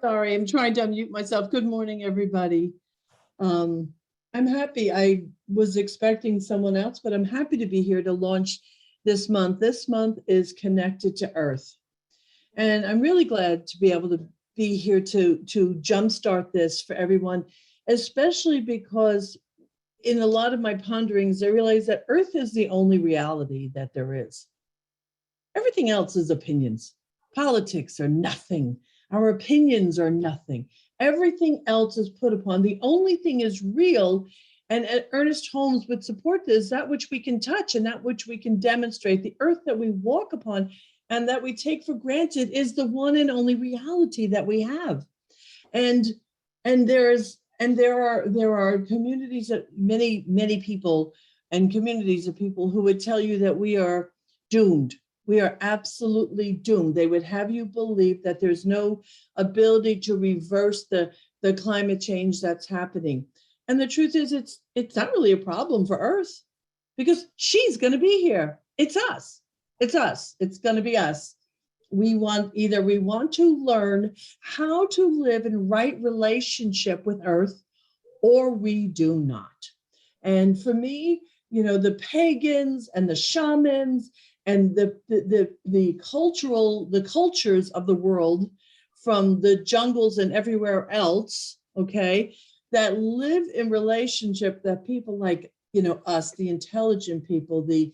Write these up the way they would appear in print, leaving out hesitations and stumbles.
Sorry, I'm trying to unmute myself. Good morning, everybody. Um, I'm happy. I was expecting someone else, but I'm happy to be here to launch this month. This month is connected to Earth. And I'm really glad to be able to be here to jumpstart this for everyone, especially because in a lot of my ponderings, I realized that Earth is the only reality that there is. Everything else is opinions. Politics are nothing. Our opinions are nothing. Everything else is put upon. The only thing is real. And Ernest Holmes would support this, that which we can touch and that which we can demonstrate. The earth that we walk upon and that we take for granted is the one and only reality that we have. And there are communities that many people and communities of people who would tell you that we are doomed. We are absolutely doomed. They would have you believe that there's no ability to reverse the climate change that's happening. And the truth is, it's not really a problem for Earth because she's going to be here. It's us. It's us. It's going to be us. We want to learn how to live in right relationship with Earth, or we do not. And for me, the pagans and the shamans and the cultures of the world, from the jungles and everywhere else, okay, that live in relationship, that people like us, the intelligent people, the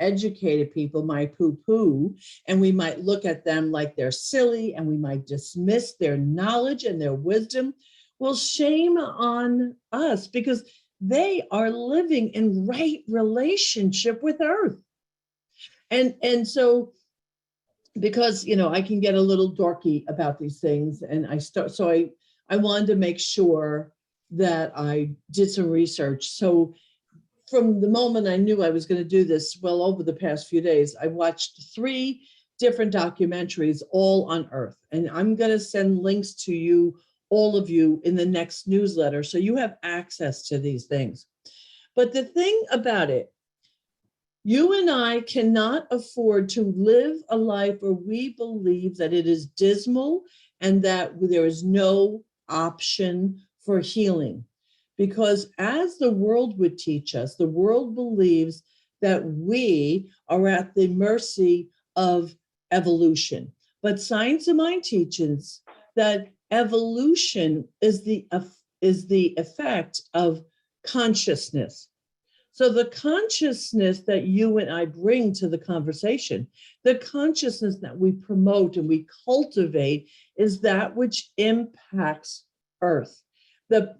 educated people might poo-poo, and we might look at them like they're silly, and we might dismiss their knowledge and their wisdom. Well, shame on us, because they are living in right relationship with Earth. And so, because I can get a little dorky about these things, and I wanted to make sure that I did some research. So from the moment I knew I was going to do this, well, over the past few days, I watched 3 different documentaries, all on Earth. And I'm going to send links to you, all of you, in the next newsletter, so you have access to these things. But the thing about it, you and I cannot afford to live a life where we believe that it is dismal and that there is no option for healing. Because as the world would teach us, the world believes that we are at the mercy of evolution. But Science of Mind teaches that evolution is the effect of consciousness. So the consciousness that you and I bring to the conversation, the consciousness that we promote and we cultivate, is that which impacts Earth.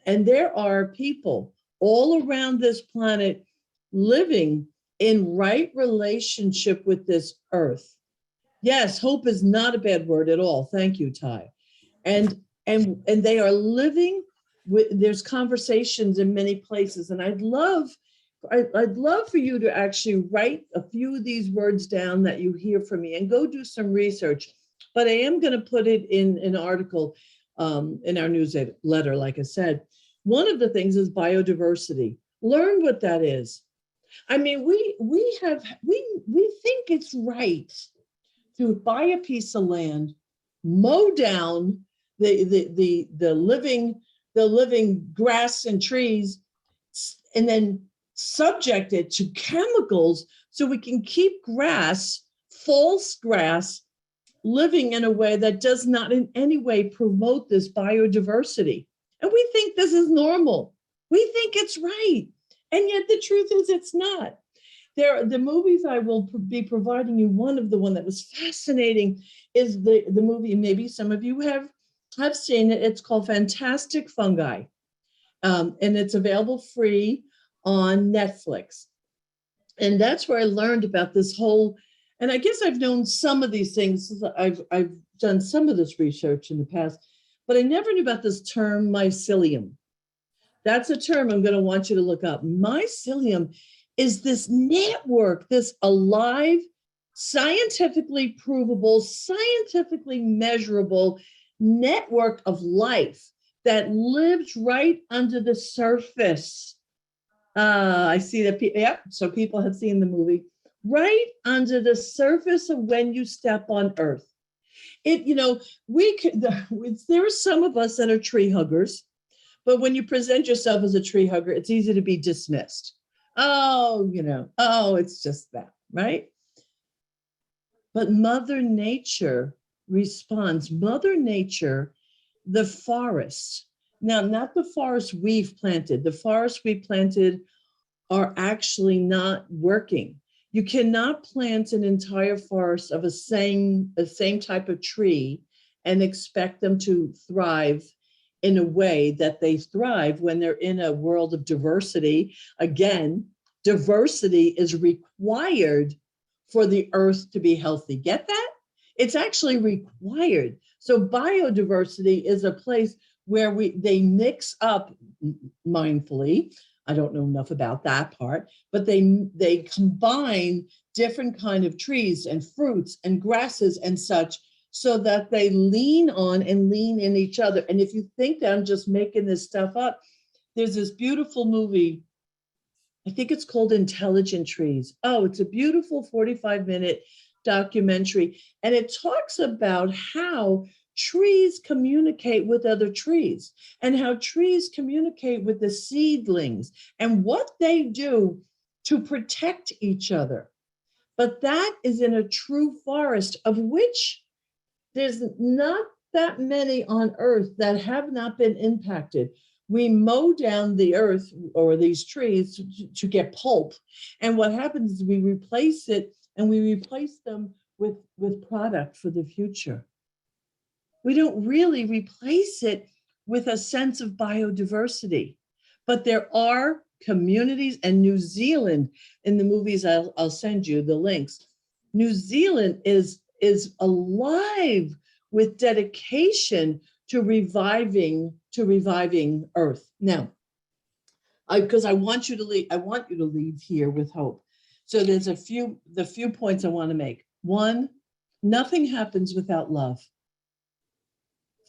And there are people all around this planet living in right relationship with this Earth. Yes, hope is not a bad word at all. Thank you, Ty. And they are living there's conversations in many places, and I'd love for you to actually write a few of these words down that you hear from me and go do some research. But I am going to put it in an article in our newsletter, like I said. One of the things is biodiversity. Learn what that is. I mean, we think it's right to buy a piece of land, mow down the living grass and trees, and then subject it to chemicals so we can keep false grass, living in a way that does not in any way promote this biodiversity. And we think this is normal. We think it's right. And yet the truth is it's not. The movies I will be providing you, one that was fascinating is the movie, maybe some of you have seen it. It's called Fantastic Fungi. And it's available free on Netflix. And that's where I learned about this whole, and I guess I've known some of these things. I've done some of this research in the past, but I never knew about this term mycelium. That's a term I'm going to want you to look up. Mycelium is this network, this alive, scientifically provable, scientifically measurable network of life that lives right under the surface. I see that. Yep. So people have seen the movie. Right under the surface of when you step on Earth. we could, there are some of us that are tree huggers, but when you present yourself as a tree hugger, it's easy to be dismissed. Oh, it's just that, right? But Mother Nature responds. Mother Nature, the forest, now, not the forest we've planted, the forest we planted are actually not working. You cannot plant an entire forest of the same type of tree and expect them to thrive in a way that they thrive when they're in a world of diversity. Again, diversity is required for the earth to be healthy. Get that? It's actually required. So biodiversity is a place where they mix up mindfully. I don't know enough about that part, but they combine different kind of trees and fruits and grasses and such so that they lean on and lean in each other. And if you think that I'm just making this stuff up, there's this beautiful movie, I think it's called Intelligent Trees. Oh, it's a beautiful 45-minute documentary. And it talks about how trees communicate with other trees and how trees communicate with the seedlings and what they do to protect each other. But that is in a true forest, of which there's not that many on earth that have not been impacted. We mow down the earth or these trees to get pulp. And what happens is we replace it, and we replace them with product for the future. We don't really replace it with a sense of biodiversity. But there are communities, and New Zealand, in the movies, I'll send you the links. New Zealand is alive with dedication to reviving Earth. Now, because I want you to leave here with hope. So there's the few points I want to make. One, nothing happens without love.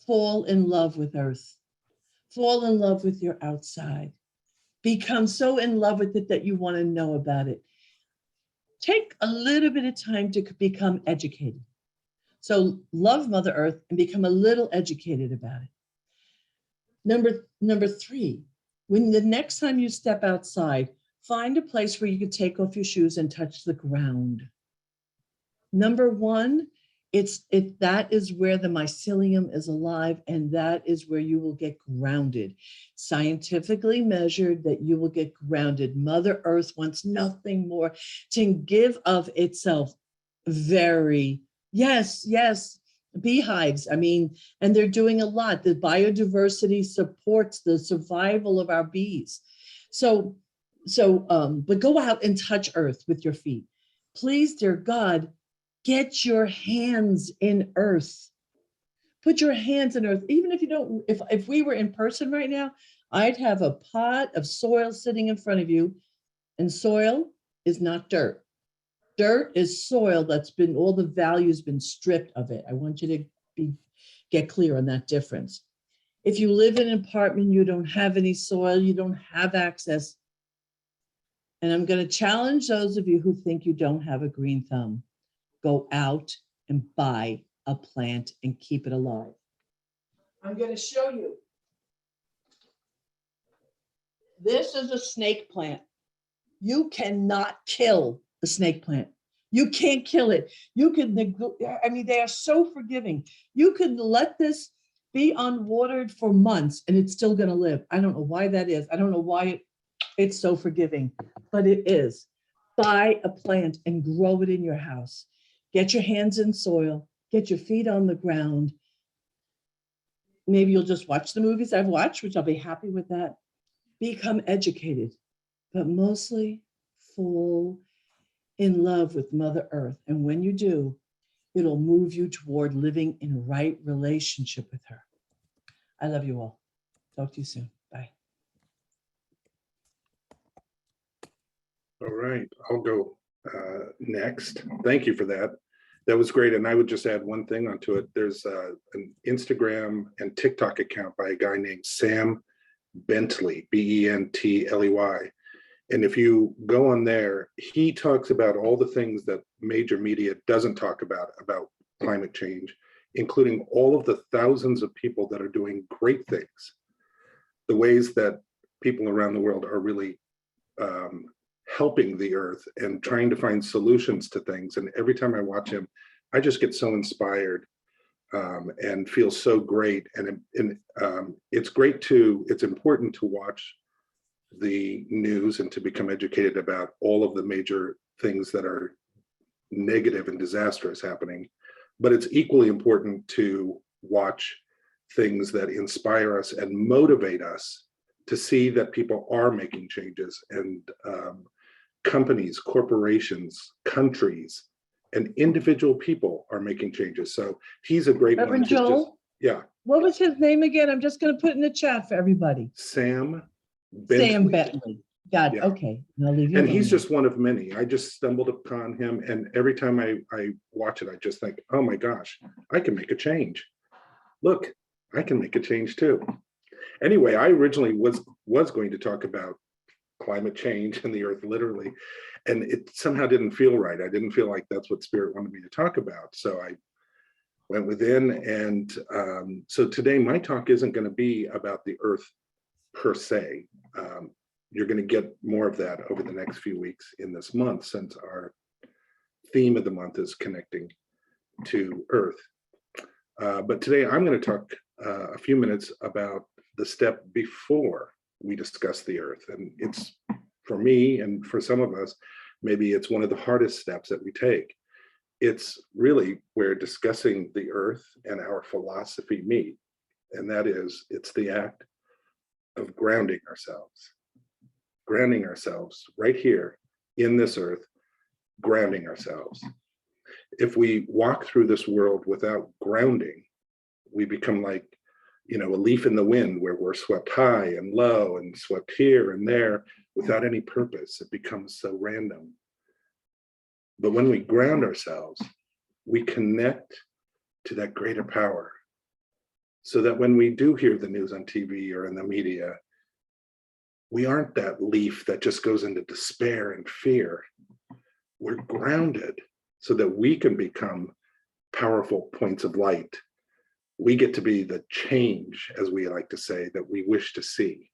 Fall in love with Earth. Fall in love with your outside. Become so in love with it that you want to know about it. Take a little bit of time to become educated. So love Mother Earth and become a little educated about it. Number three, when the next time you step outside, find a place where you can take off your shoes and touch the ground. Number one, that is where the mycelium is alive, and that is where you will get grounded. Scientifically measured that you will get grounded. Mother Earth wants nothing more to give of itself. Yes, beehives. I mean, and they're doing a lot. The biodiversity supports the survival of our bees. But go out and touch Earth with your feet. Please, dear God, get your hands in Earth. Put your hands in Earth. Even if you don't, if we were in person right now, I'd have a pot of soil sitting in front of you, and soil is not dirt. Dirt is soil that's been, all the value's been stripped of it. I want you to get clear on that difference. If you live in an apartment, you don't have any soil, you don't have access. And I'm going to challenge those of you who think you don't have a green thumb. Go out and buy a plant and keep it alive. I'm going to show you. This is a snake plant. You cannot kill a snake plant. You can't kill it. You can, they are so forgiving. You could let this be unwatered for months and it's still going to live. I don't know why that is. I don't know why it's so forgiving, but it is. Buy a plant and grow it in your house. Get your hands in soil. Get your feet on the ground. Maybe you'll just watch the movies I've watched, which I'll be happy with that. Become educated, but mostly fall in love with Mother Earth. And when you do, it'll move you toward living in right relationship with her. I love you all. Talk to you soon. Bye. All right, I'll go next. Thank you for that. That was great. And I would just add one thing onto it. There's an Instagram and TikTok account by a guy named Sam Bentley, Bentley. And if you go on there, he talks about all the things that major media doesn't talk about climate change. including all of the thousands of people that are doing great things, the ways that people around the world are really helping the earth and trying to find solutions to things. And every time I watch him, I just get so inspired and feel so great. And it's great it's important to watch the news and to become educated about all of the major things that are negative and disastrous happening. But it's equally important to watch things that inspire us and motivate us to see that people are making changes, and companies, corporations, countries, and individual people are making changes. So he's a great one. Reverend Joel? Yeah. What was his name again? I'm just going to put in the chat for everybody. Sam Bentley. Sam Bentley. Got it. Yeah. Okay. I'll leave you And alone. he's just one of many. I just stumbled upon him, and every time I watch it, I just think, oh my gosh, I can make a change. Look, I can make a change too. Anyway, I originally was going to talk about climate change and the earth literally, and it somehow didn't feel right. I didn't feel like that's what Spirit wanted me to talk about. So I went within, and so today my talk isn't going to be about the earth per se. You're going to get more of that over the next few weeks in this month, since our theme of the month is connecting to earth. But today I'm going to talk a few minutes about the step before we discuss the earth. And it's, for me and for some of us, maybe it's one of the hardest steps that we take. It's really where discussing the earth and our philosophy meet. And that is, it's the act of grounding ourselves right here in this earth, grounding ourselves. If we walk through this world without grounding, we become like, a leaf in the wind, where we're swept high and low and swept here and there without any purpose. It becomes so random. But when we ground ourselves, we connect to that greater power, so that when we do hear the news on TV or in the media, we aren't that leaf that just goes into despair and fear. We're grounded so that we can become powerful points of light. We get to be the change, as we like to say, that we wish to see.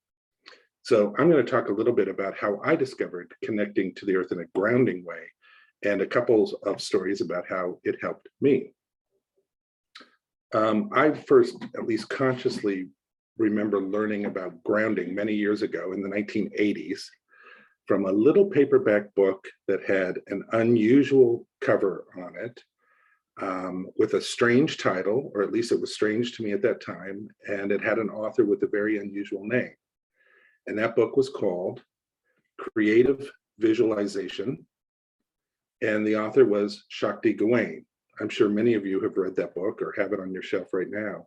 So I'm going to talk a little bit about how I discovered connecting to the earth in a grounding way, and a couple of stories about how it helped me. I first, at least consciously, remember learning about grounding many years ago in the 1980s from a little paperback book that had an unusual cover on it, with a strange title, or at least it was strange to me at that time, and it had an author with a very unusual name. And that book was called Creative Visualization, and the author was Shakti Gawain. I'm sure many of you have read that book or have it on your shelf right now.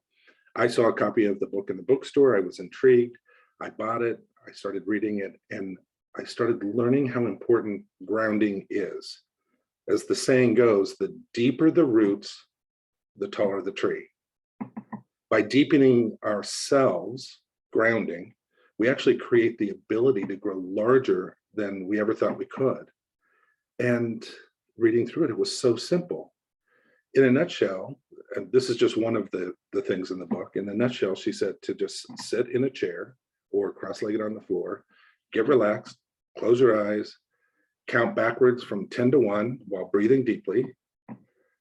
I saw a copy of the book in the bookstore. I was intrigued. I bought it. I started reading it, and I started learning how important grounding is. As the saying goes, the deeper the roots, the taller the tree. By deepening ourselves, grounding, we actually create the ability to grow larger than we ever thought we could. And reading through it, it was so simple. In a nutshell, and this is just one of the things in the book, in a nutshell, she said to just sit in a chair or cross-legged on the floor, get relaxed, close your eyes, count backwards from 10 to 1 while breathing deeply.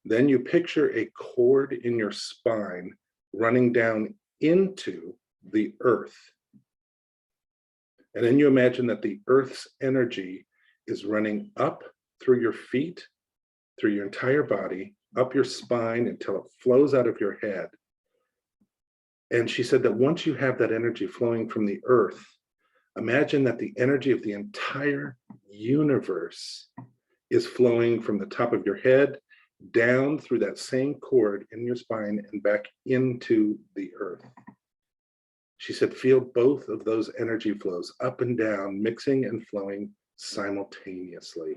Then you picture a cord in your spine running down into the earth. And then you imagine that the earth's energy is running up through your feet, through your entire body, up your spine until it flows out of your head. And she said that once you have that energy flowing from the earth, imagine that the energy of the entire universe is flowing from the top of your head down through that same cord in your spine and back into the earth. She said, feel both of those energy flows up and down, mixing and flowing simultaneously.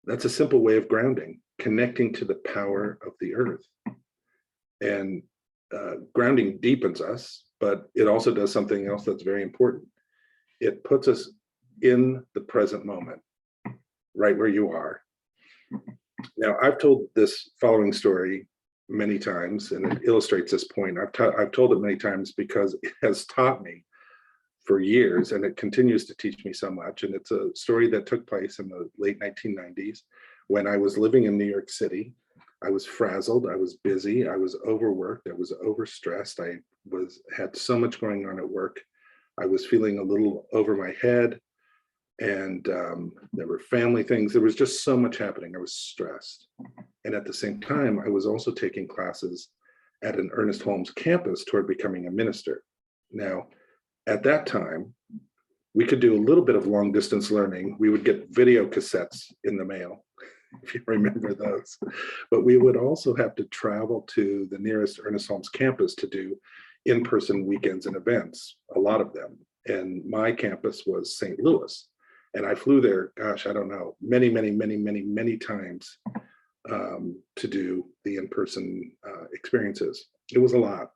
That's a simple way of grounding, connecting to the power of the earth. And grounding deepens us, but it also does something else that's very important. It puts us in the present moment, right where you are. Now, I've told this following story many times, and it illustrates this point. I've told it many times because it has taught me for years, and it continues to teach me so much. And it's a story that took place in the late 1990s when I was living in New York City. I was frazzled, I was busy, I was overworked, I was overstressed, had so much going on at work. I was feeling a little over my head, and there were family things. There was just so much happening. I was stressed. And at the same time, I was also taking classes at an Ernest Holmes campus toward becoming a minister. Now, at that time, we could do a little bit of long distance learning. We would get video cassettes in the mail, if you remember those. But we would also have to travel to the nearest Ernest Holmes campus to do in-person weekends and events, a lot of them. And my campus was St. Louis. And I flew there, gosh, I don't know, many times to do the in-person experiences. It was a lot.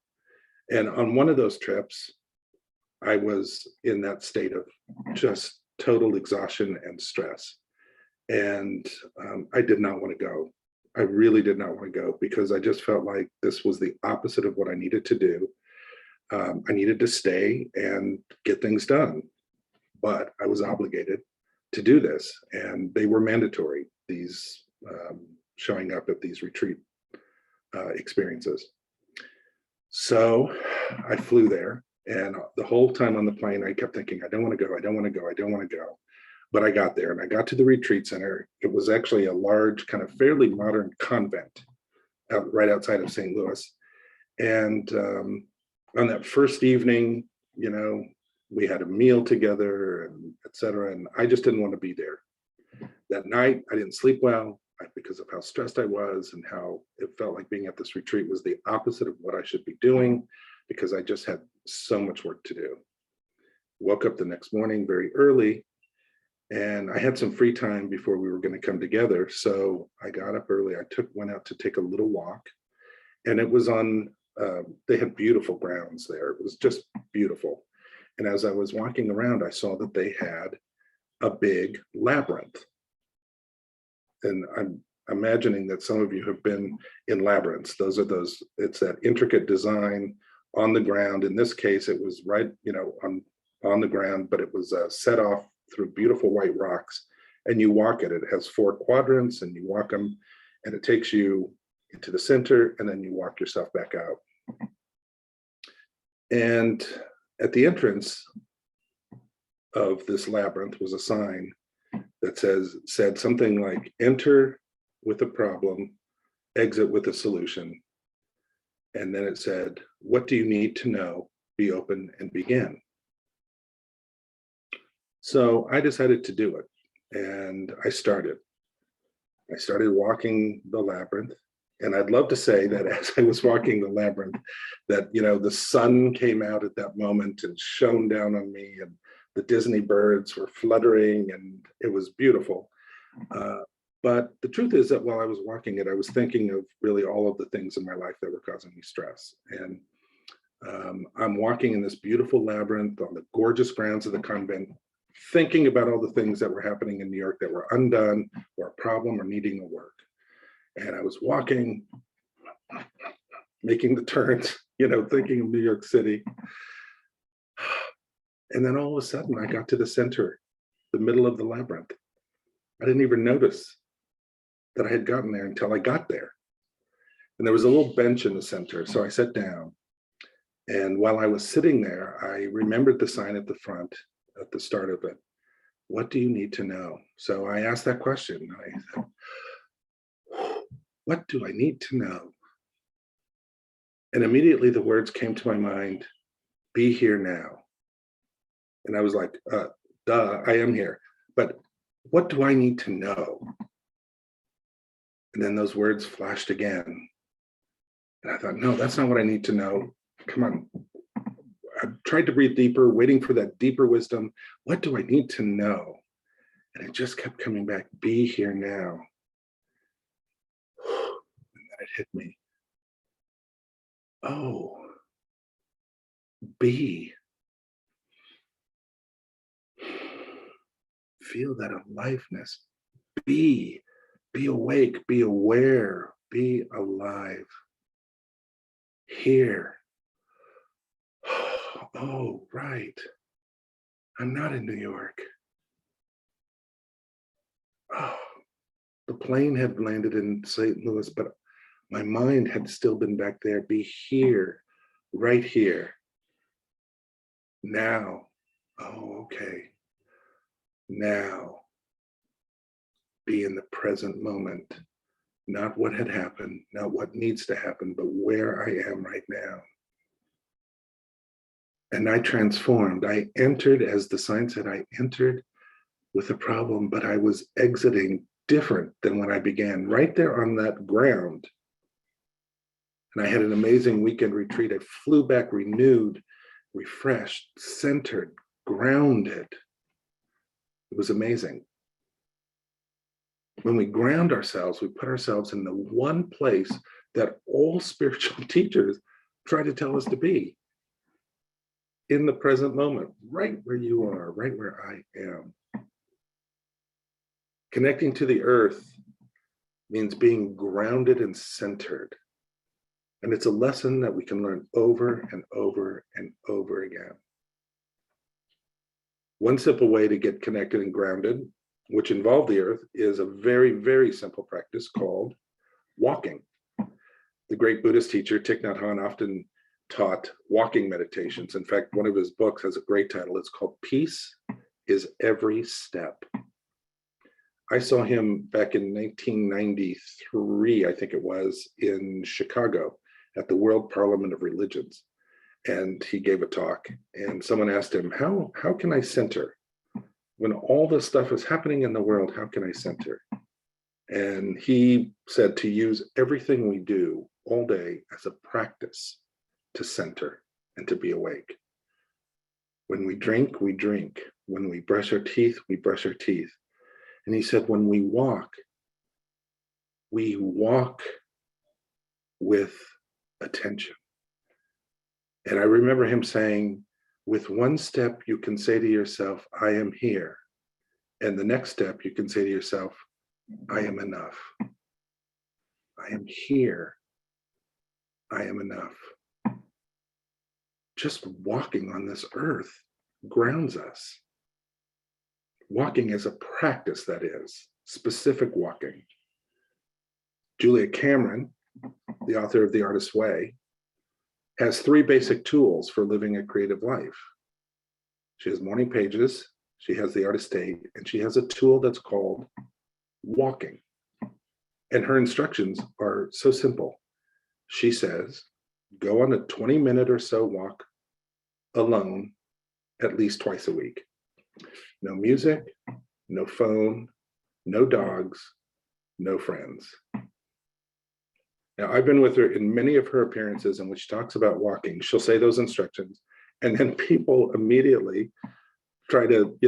And on one of those trips, I was in that state of just total exhaustion and stress. And I did not want to go. I really did not want to go because I just felt like this was the opposite of what I needed to do. I needed to stay and get things done, but I was obligated to do this, and they were mandatory, these showing up at these retreat experiences. So I flew there, and the whole time on the plane, I kept thinking, I don't want to go, I don't want to go, I don't want to go. But I got there, and I got to the retreat center. It was actually a large, kind of fairly modern convent right outside of St. Louis. And on that first evening, you know, we had a meal together, and et cetera, and I just didn't want to be there. That night, I didn't sleep well because of how stressed I was and how it felt like being at this retreat was the opposite of what I should be doing, because I just had so much work to do. Woke up the next morning very early, and I had some free time before we were going to come together. So I got up early. I went out to take a little walk, and it was on, they had beautiful grounds there. It was just beautiful. And as I was walking around, I saw that they had a big labyrinth. And I'm imagining that some of you have been in labyrinths. It's that intricate design on the ground. In this case, it was right, you know, on the ground, but it was set off through beautiful white rocks. And you walk it. It has 4 quadrants, and you walk them, and it takes you into the center, and then you walk yourself back out. And at the entrance of this labyrinth was a sign that said something like, enter with a problem, exit with a solution. And then it said, what do you need to know? Be open and begin. So I decided to do it, and I started walking the labyrinth. And I'd love to say that as I was walking the labyrinth, that, you know, the sun came out at that moment and shone down on me, and the Disney birds were fluttering, and it was beautiful. But the truth is that while I was walking it, I was thinking of really all of the things in my life that were causing me stress. And I'm walking in this beautiful labyrinth on the gorgeous grounds of the convent, thinking about all the things that were happening in New York that were undone, or a problem, or needing a work. And I was walking, making the turns, you know, thinking of New York City. And then all of a sudden, I got to the center, the middle of the labyrinth. I didn't even notice that I had gotten there until I got there. And there was a little bench in the center. So I sat down. And while I was sitting there, I remembered the sign at the front, at the start of it. What do you need to know? So I asked that question. I said, what do I need to know? And immediately the words came to my mind, be here now. And I was like, duh, I am here. But what do I need to know? And then those words flashed again. And I thought, no, that's not what I need to know. Come on. I tried to breathe deeper, waiting for that deeper wisdom. What do I need to know? And it just kept coming back, be here now. And then it hit me. Oh, be. Feel that aliveness. Be awake, be aware, be alive. Here. Oh, right. I'm not in New York. Oh, the plane had landed in St. Louis, but my mind had still been back there. Be here, right here. Now. Oh, okay. Now. Be in the present moment. Not what had happened, not what needs to happen, but where I am right now. And I transformed. I entered, as the sign said, I entered with a problem, but I was exiting different than when I began, right there on that ground. And I had an amazing weekend retreat. I flew back renewed, refreshed, centered, grounded. It was amazing. When we ground ourselves, we put ourselves in the one place that all spiritual teachers try to tell us to be, in the present moment, right where you are, right where I am. Connecting to the earth means being grounded and centered. And it's a lesson that we can learn over and over and over again. One simple way to get connected and grounded, which involve the earth, is a very, very simple practice called walking. The great Buddhist teacher Thich Nhat Hanh often taught walking meditations. In fact, one of his books has a great title. It's called Peace is Every Step. I saw him back in 1993, I think it was, in Chicago at the World Parliament of Religions. And he gave a talk, and someone asked him, how can I center? When all this stuff is happening in the world, how can I center? And he said to use everything we do all day as a practice to center and to be awake. When we drink, we drink. When we brush our teeth, we brush our teeth. And he said, when we walk with attention. And I remember him saying, with one step, you can say to yourself, I am here. And the next step, you can say to yourself, I am enough. I am here. I am enough. Just walking on this earth grounds us. Walking is a practice, that is, specific walking. Julia Cameron, the author of The Artist's Way, has 3 basic tools for living a creative life. She has morning pages, she has the artist state, and she has a tool that's called walking. And her instructions are so simple. She says, go on a 20-minute or so walk alone at least twice a week. No music, no phone, no dogs, no friends. Now, I've been with her in many of her appearances in which she talks about walking. She'll say those instructions, and then people immediately try to,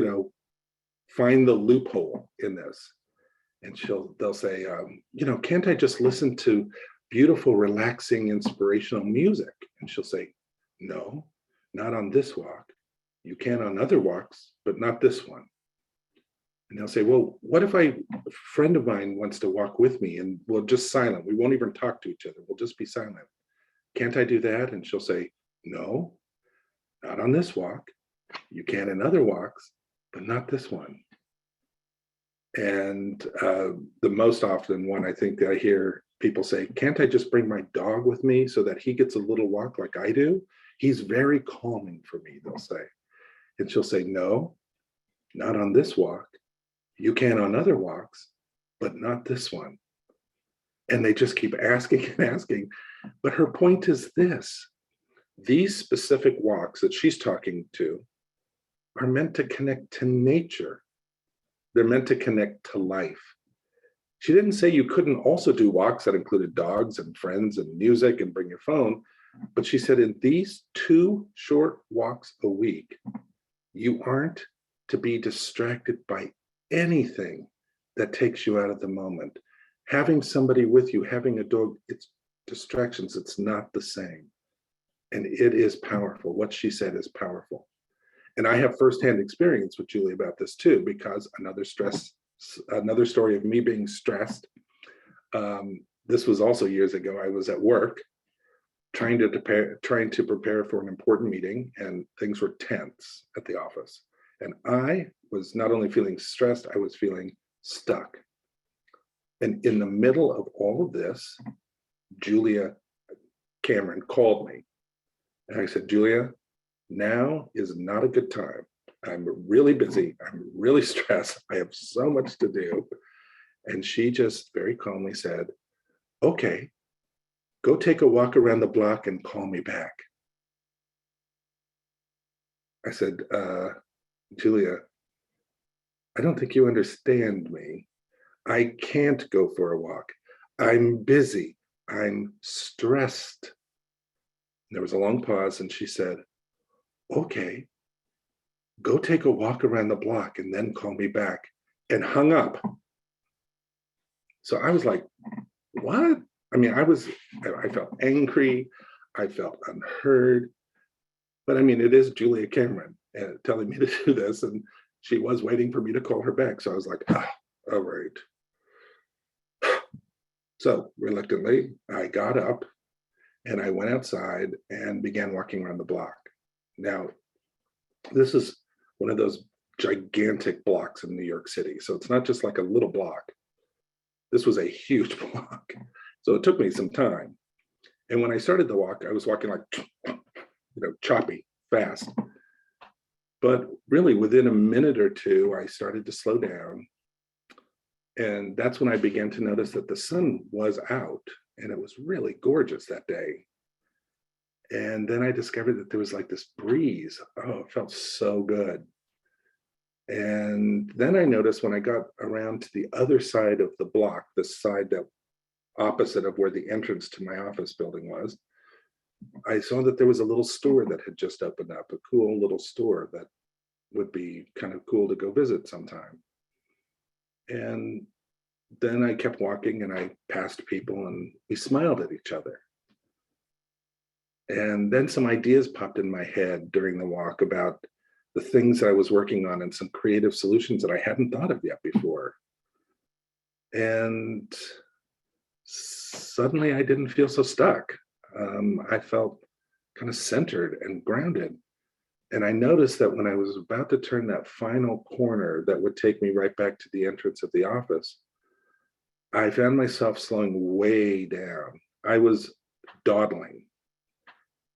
find the loophole in this. And they'll say, can't I just listen to beautiful, relaxing, inspirational music? And she'll say, no, not on this walk. You can on other walks, but not this one. And they'll say, well, what if a friend of mine wants to walk with me and we'll just silent? We won't even talk to each other. We'll just be silent. Can't I do that? And she'll say, no, not on this walk. You can in other walks, but not this one. And the most often one I think that I hear people say, can't I just bring my dog with me so that he gets a little walk like I do? He's very calming for me, they'll say. And she'll say, no, not on this walk. You can on other walks, but not this one. And they just keep asking and asking. But her point is this: these specific walks that she's talking to are meant to connect to nature. They're meant to connect to life. She didn't say you couldn't also do walks that included dogs and friends and music and bring your phone, but she said in these 2 short walks a week, you aren't to be distracted by anything that takes you out of the moment. Having somebody with you, having a dog, it's distractions. It's not the same. And it is powerful. What she said is powerful. And I have firsthand experience with Julie about this too, because another story of me being stressed. This was also years ago. I was at work trying to prepare for an important meeting, and things were tense at the office. And I was not only feeling stressed, I was feeling stuck. And in the middle of all of this, Julia Cameron called me. And I said, Julia, now is not a good time. I'm really busy. I'm really stressed. I have so much to do. And she just very calmly said, okay, go take a walk around the block and call me back. I said, Julia, I don't think you understand me. I can't go for a walk. I'm busy. I'm stressed. There was a long pause, and she said, okay, go take a walk around the block and then call me back, and hung up. So I was like, what? I mean, I felt angry. I felt unheard. But I mean, it is Julia Cameron telling me to do this. And she was waiting for me to call her back. So I was like, all right. So reluctantly, I got up and I went outside and began walking around the block. Now, this is one of those gigantic blocks in New York City. So it's not just like a little block. This was a huge block. So it took me some time. And when I started the walk, I was walking like, choppy, fast. But really within a minute or two, I started to slow down. And that's when I began to notice that the sun was out and it was really gorgeous that day. And then I discovered that there was like this breeze. Oh, it felt so good. And then I noticed when I got around to the other side of the block, the side that opposite of where the entrance to my office building was, I saw that there was a little store that had just opened up, a cool little store that would be kind of cool to go visit sometime. And then I kept walking and I passed people and we smiled at each other. And then some ideas popped in my head during the walk about the things that I was working on and some creative solutions that I hadn't thought of yet before. And suddenly I didn't feel so stuck. I felt kind of centered and grounded. And I noticed that when I was about to turn that final corner that would take me right back to the entrance of the office, I found myself slowing way down. I was dawdling.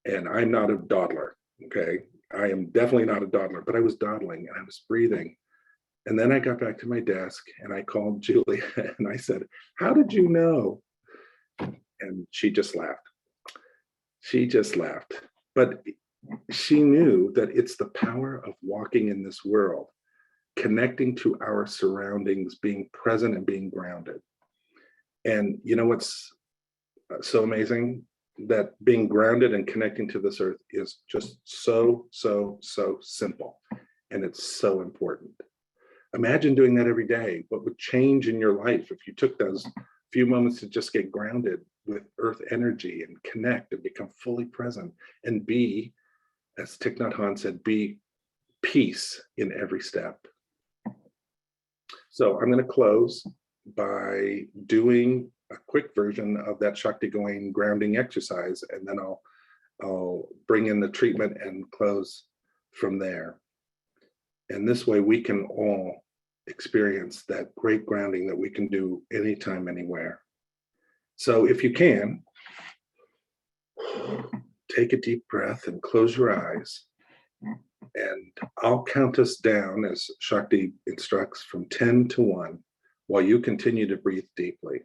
And I'm not a dawdler, okay? I am definitely not a dawdler, but I was dawdling and I was breathing. And then I got back to my desk and I called Julie and I said, how did you know? And she just laughed. She just laughed. But she knew that it's the power of walking in this world, connecting to our surroundings, being present and being grounded. And you know what's so amazing? That being grounded and connecting to this earth is just so simple. And it's so important. Imagine doing that every day. What would change in your life if you took those few moments to just get grounded with earth energy and connect and become fully present and be, as Thich Nhat Hanh said, be peace in every step. So I'm going to close by doing a quick version of that Shakti Gawain grounding exercise, and then I'll bring in the treatment and close from there. And this way we can all experience that great grounding that we can do anytime, anywhere. So if you can, take a deep breath and close your eyes. And I'll count us down as Shakti instructs from 10 to 1 while you continue to breathe deeply.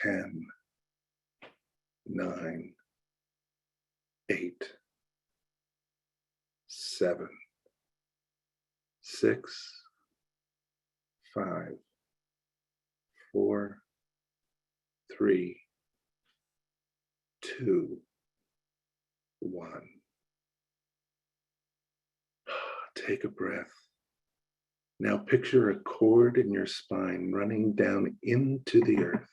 10, 9, 8, 7, 6, 5, 4, 3, 2, 1. Take a breath. Now picture a cord in your spine running down into the earth.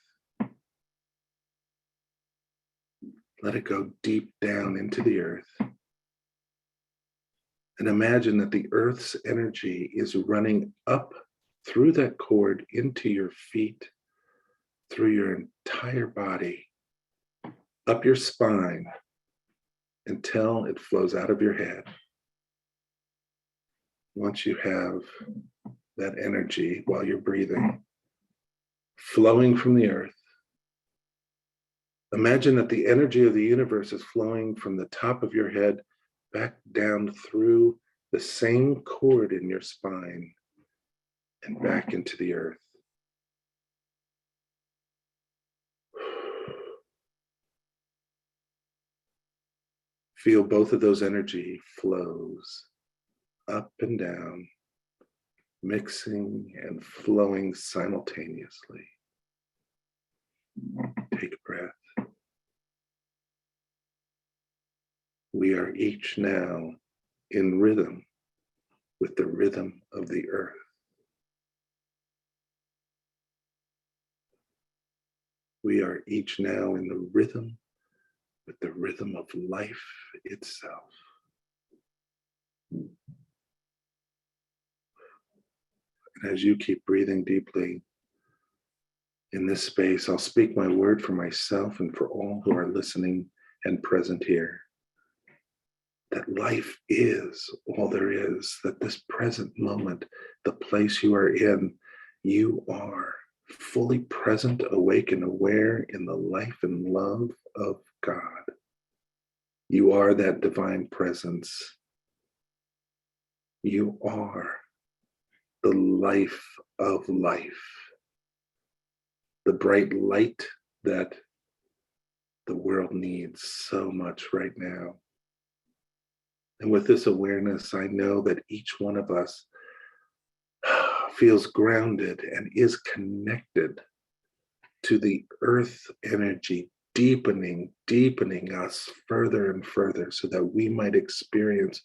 Let it go deep down into the earth. And imagine that the earth's energy is running up through that cord into your feet, through your entire body, up your spine, until it flows out of your head. Once you have that energy while you're breathing, flowing from the earth, imagine that the energy of the universe is flowing from the top of your head back down through the same cord in your spine and back into the earth. Feel both of those energy flows up and down, mixing and flowing simultaneously. Take a breath. We are each now in rhythm with the rhythm of the earth. We are each now in the rhythm with the rhythm of life itself. And as you keep breathing deeply in this space, I'll speak my word for myself and for all who are listening and present here. That life is all there is, that this present moment, the place you are in, you are fully present, awake, and aware in the life and love of God. You are that divine presence. You are the life of life, the bright light that the world needs so much right now. And with this awareness, I know that each one of us feels grounded and is connected to the earth energy, deepening us further and further so that we might experience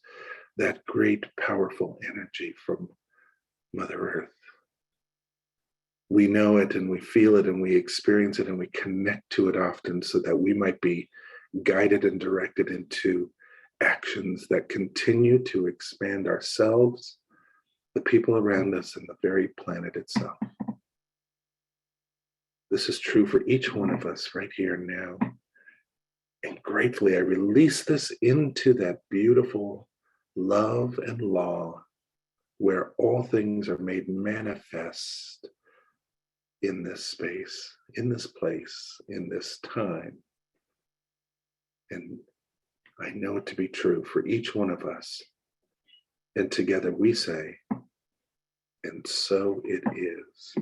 that great, powerful energy from Mother Earth. We know it and we feel it and we experience it and we connect to it often so that we might be guided and directed into actions that continue to expand ourselves, the people around us, and the very planet itself. This is true for each one of us right here and now. And gratefully, I release this into that beautiful love and law where all things are made manifest in this space, in this place, in this time. And I know it to be true for each one of us. And together we say, and so it is.